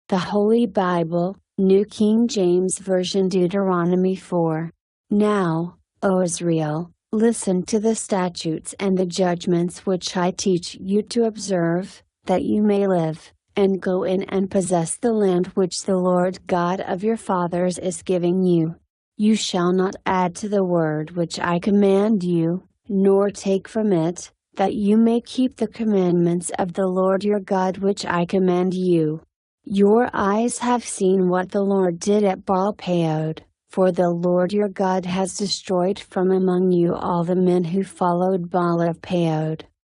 The Holy Bible, New King James Version, Deuteronomy 4. Now, O Israel, listen to the statutes and the judgments which I teach you to observe, that you may live, and go in and possess the land which the Lord God of your fathers is giving you. You shall not add to the word which I command you, nor take from it, that you may keep the commandments of the Lord your God which I command you. Your eyes have seen what the Lord did at Baal-peor, for the Lord your God has destroyed from among you all the men who followed Baal-peor.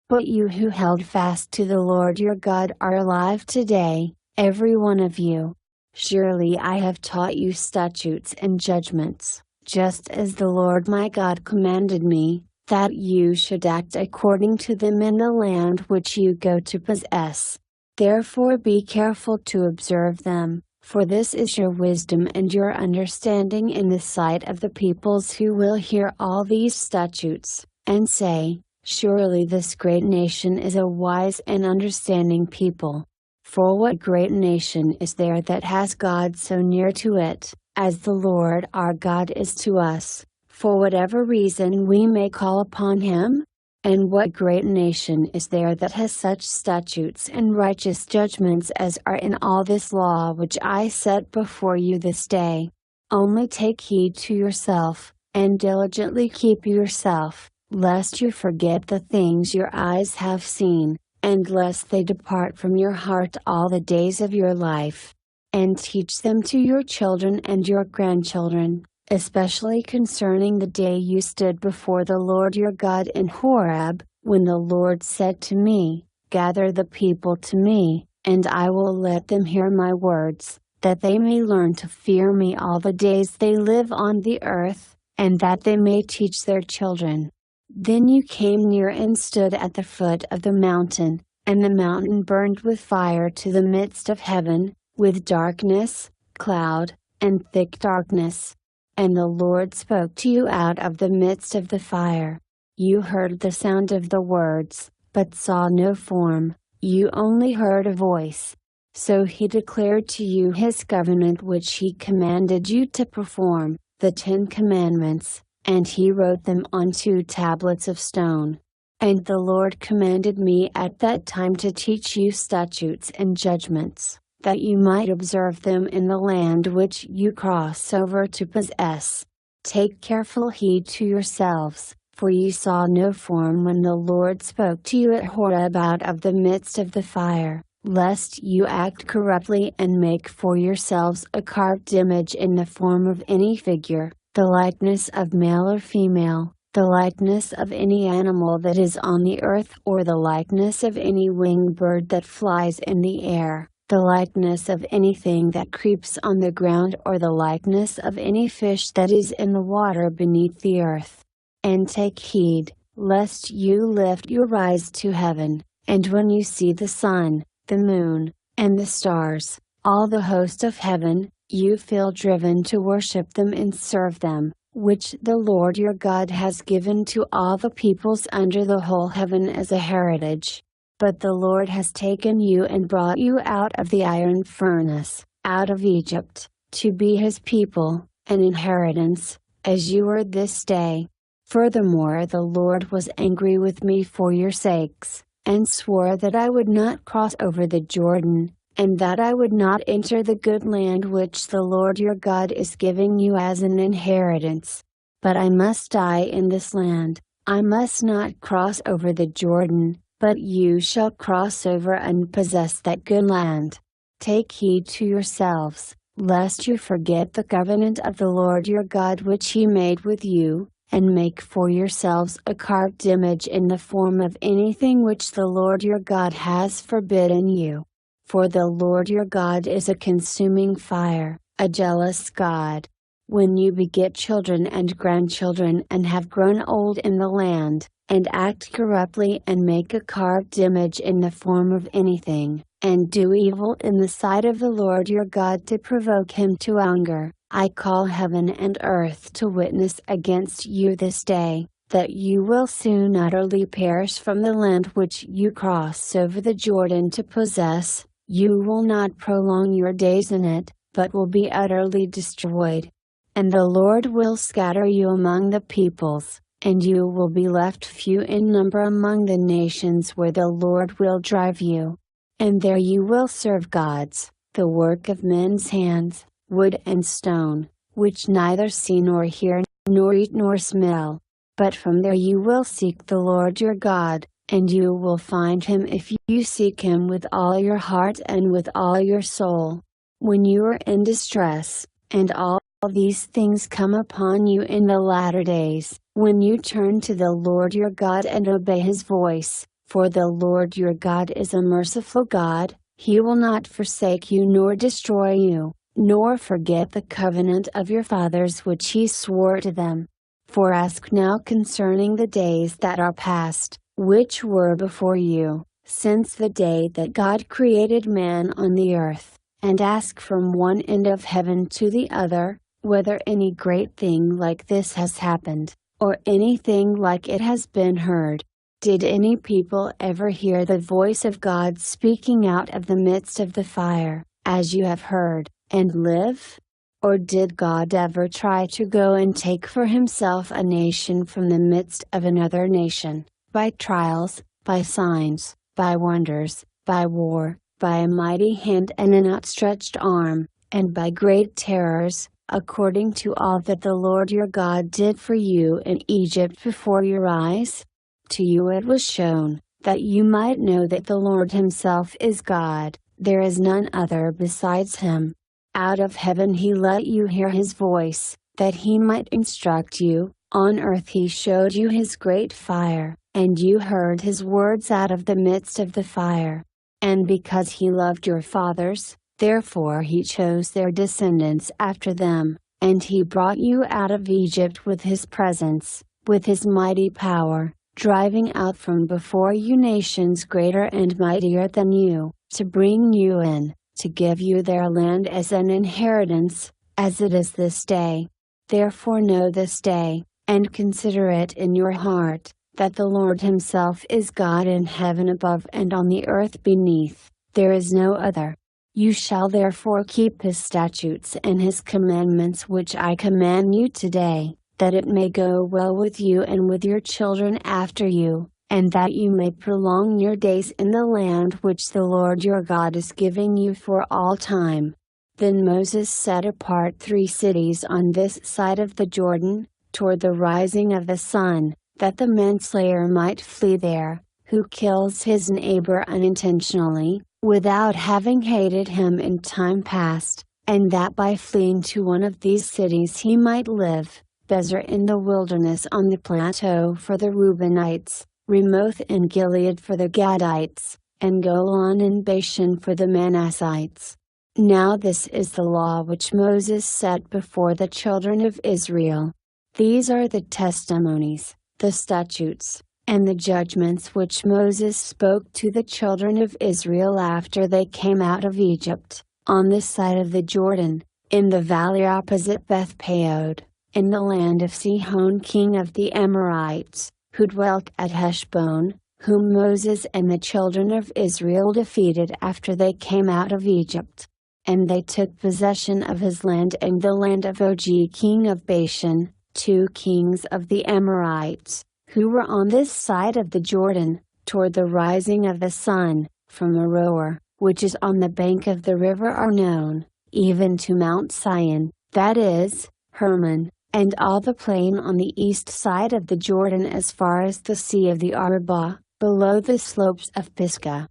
But you who held fast to the Lord your God are alive today, every one of you. Surely I have taught you statutes and judgments, just as the Lord my God commanded me, that you should act according to them in the land which you go to possess. Therefore be careful to observe them, for this is your wisdom and your understanding in the sight of the peoples who will hear all these statutes, and say, Surely this great nation is a wise and understanding people. For what great nation is there that has God so near to it, as the Lord our God is to us, for whatever reason we may call upon Him? And what great nation is there that has such statutes and righteous judgments as are in all this law which I set before you this day? Only take heed to yourself, and diligently keep yourself, lest you forget the things your eyes have seen, and lest they depart from your heart all the days of your life. And teach them to your children and your grandchildren, especially concerning the day you stood before the Lord your God in Horeb, when the Lord said to me, Gather the people to me, and I will let them hear my words, that they may learn to fear me all the days they live on the earth, and that they may teach their children. Then you came near and stood at the foot of the mountain, and the mountain burned with fire to the midst of heaven, with darkness, cloud, and thick darkness. And the Lord spoke to you out of the midst of the fire. You heard the sound of the words, but saw no form, you only heard a voice. So He declared to you His covenant which He commanded you to perform, the 10 Commandments, and He wrote them on 2 tablets of stone. And the Lord commanded me at that time to teach you statutes and judgments, that you might observe them in the land which you cross over to possess. Take careful heed to yourselves, for you saw no form when the Lord spoke to you at Horeb out of the midst of the fire, lest you act corruptly and make for yourselves a carved image in the form of any figure, the likeness of male or female, the likeness of any animal that is on the earth or the likeness of any winged bird that flies in the air, the likeness of anything that creeps on the ground or the likeness of any fish that is in the water beneath the earth. And take heed, lest you lift your eyes to heaven, and when you see the sun, the moon, and the stars, all the host of heaven, you feel driven to worship them and serve them, which the Lord your God has given to all the peoples under the whole heaven as a heritage. But the Lord has taken you and brought you out of the iron furnace, out of Egypt, to be His people, an inheritance, as you are this day. Furthermore, the Lord was angry with me for your sakes, and swore that I would not cross over the Jordan, and that I would not enter the good land which the Lord your God is giving you as an inheritance. But I must die in this land, I must not cross over the Jordan, but you shall cross over and possess that good land. Take heed to yourselves, lest you forget the covenant of the Lord your God which He made with you, and make for yourselves a carved image in the form of anything which the Lord your God has forbidden you. For the Lord your God is a consuming fire, a jealous God. When you beget children and grandchildren and have grown old in the land, and act corruptly and make a carved image in the form of anything, and do evil in the sight of the Lord your God to provoke Him to anger, I call heaven and earth to witness against you this day, that you will soon utterly perish from the land which you cross over the Jordan to possess, You will not prolong your days in it, but will be utterly destroyed. And the Lord will scatter you among the peoples, and you will be left few in number among the nations where the Lord will drive you. And there you will serve gods, the work of men's hands, wood and stone, which neither see nor hear, nor eat nor smell. But from there you will seek the Lord your God, and you will find him if you seek him with all your heart and with all your soul. When you are in distress, and all these things come upon you in the latter days, when you turn to the Lord your God and obey his voice, for the Lord your God is a merciful God, he will not forsake you nor destroy you, nor forget the covenant of your fathers which he swore to them. For ask now concerning the days that are past, which were before you, since the day that God created man on the earth, and ask from one end of heaven to the other, whether any great thing like this has happened, or anything like it has been heard. Did any people ever hear the voice of God speaking out of the midst of the fire, as you have heard, and live? Or did God ever try to go and take for himself a nation from the midst of another nation, by trials, by signs, by wonders, by war, by a mighty hand and an outstretched arm, and by great terrors, according to all that the Lord your God did for you in Egypt before your eyes? To you it was shown, that you might know that the Lord himself is God, there is none other besides him. Out of heaven he let you hear his voice, that he might instruct you. On earth he showed you his great fire, and you heard his words out of the midst of the fire. And because he loved your fathers, therefore he chose their descendants after them, and he brought you out of Egypt with his presence, with his mighty power, driving out from before you nations greater and mightier than you, to bring you in, to give you their land as an inheritance, as it is this day. Therefore know this day, and consider it in your heart, that the Lord himself is God in heaven above and on the earth beneath, there is no other. You shall therefore keep his statutes and his commandments which I command you today, that it may go well with you and with your children after you, and that you may prolong your days in the land which the Lord your God is giving you for all time. Then Moses set apart 3 cities on this side of the Jordan, toward the rising of the sun, that the manslayer might flee there, who kills his neighbor unintentionally, without having hated him in time past, and that by fleeing to one of these cities he might live, Bezer in the wilderness on the plateau for the Reubenites, Ramoth in Gilead for the Gadites, and Golan in Bashan for the Manassites. Now this is the law which Moses set before the children of Israel. These are the testimonies, the statutes, and the judgments which Moses spoke to the children of Israel after they came out of Egypt, on this side of the Jordan, in the valley opposite Beth-peod, in the land of Sihon king of the Amorites, who dwelt at Heshbon, whom Moses and the children of Israel defeated after they came out of Egypt. And they took possession of his land and the land of Og king of Bashan, 2 kings of the Amorites, who were on this side of the Jordan, toward the rising of the sun, from Aroer, which is on the bank of the river Arnon, even to Mount Sion, that is, Hermon, and all the plain on the east side of the Jordan as far as the sea of the Arabah, below the slopes of Pisgah.